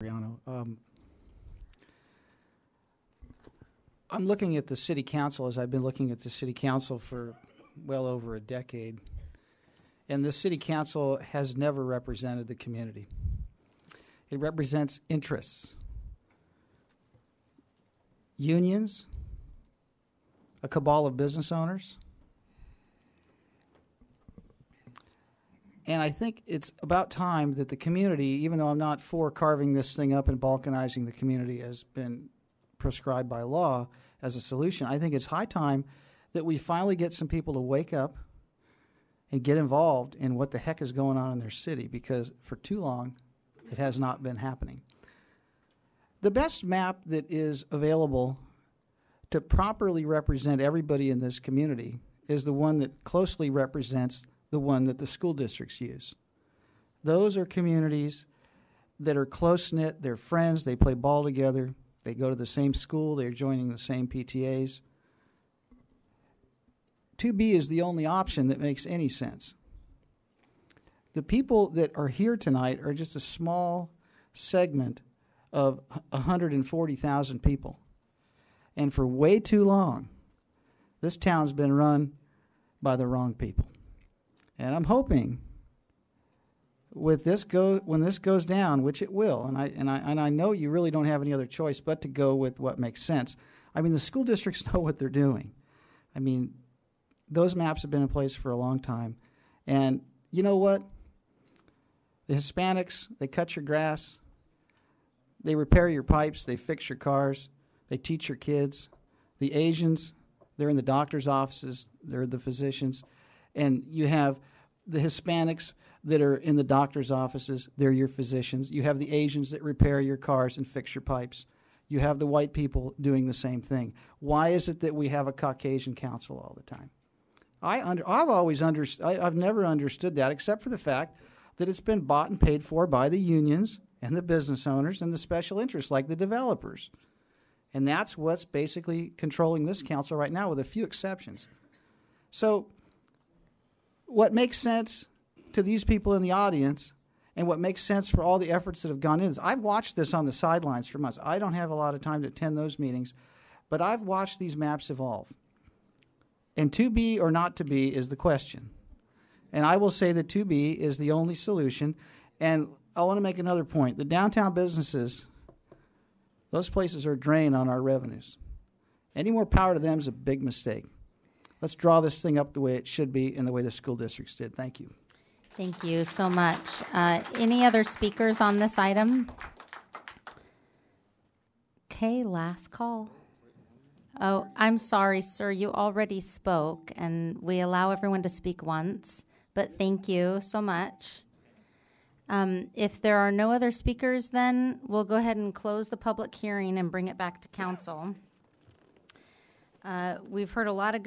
Imbriano. I'm looking at the city council as I've been looking at the city council for well over a decade. And the city council has never represented the community. It represents interests, unions, a cabal of business owners. And I think it's about time that the community, even though I'm not for carving this thing up and balkanizing the community as been prescribed by law as a solution, I think it's high time that we finally get some people to wake up and get involved in what the heck is going on in their city, because for too long it has not been happening. The best map that is available to properly represent everybody in this community is the one that closely represents the one that the school districts use. Those are communities that are close-knit, they're friends, they play ball together, they go to the same school, they're joining the same PTAs. 2B is the only option that makes any sense. The people that are here tonight are just a small segment of 140,000 people. And for way too long, this town's been run by the wrong people. And I'm hoping when this goes down, which it will, and I know you really don't have any other choice but to go with what makes sense. I mean, the school districts know what they're doing. I mean, those maps have been in place for a long time. And you know what? The Hispanics, they cut your grass, they repair your pipes, they fix your cars, they teach your kids. The Asians, they're in the doctor's offices, they're the physicians. And you have the Hispanics that are in the doctor's offices, they're your physicians. You have the Asians that repair your cars and fix your pipes. You have the white people doing the same thing. Why is it that we have a Caucasian council all the time? I've never understood that, except for the fact that it's been bought and paid for by the unions and the business owners and the special interests like the developers. And that's what's basically controlling this council right now, with a few exceptions. So what makes sense to these people in the audience and what makes sense for all the efforts that have gone in is, I've watched this on the sidelines for months. I don't have a lot of time to attend those meetings, but I've watched these maps evolve. And to be or not to be is the question. And I will say that to be is the only solution. And I want to make another point. The downtown businesses, those places are a drain on our revenues. Any more power to them is a big mistake. Let's draw this thing up the way it should be and the way the school districts did. Thank you. Thank you so much. Any other speakers on this item? Okay, last call. Oh, I'm sorry, sir. You already spoke, and we allow everyone to speak once, but thank you so much. If there are no other speakers, then we'll go ahead and close the public hearing and bring it back to council. We've heard a lot of good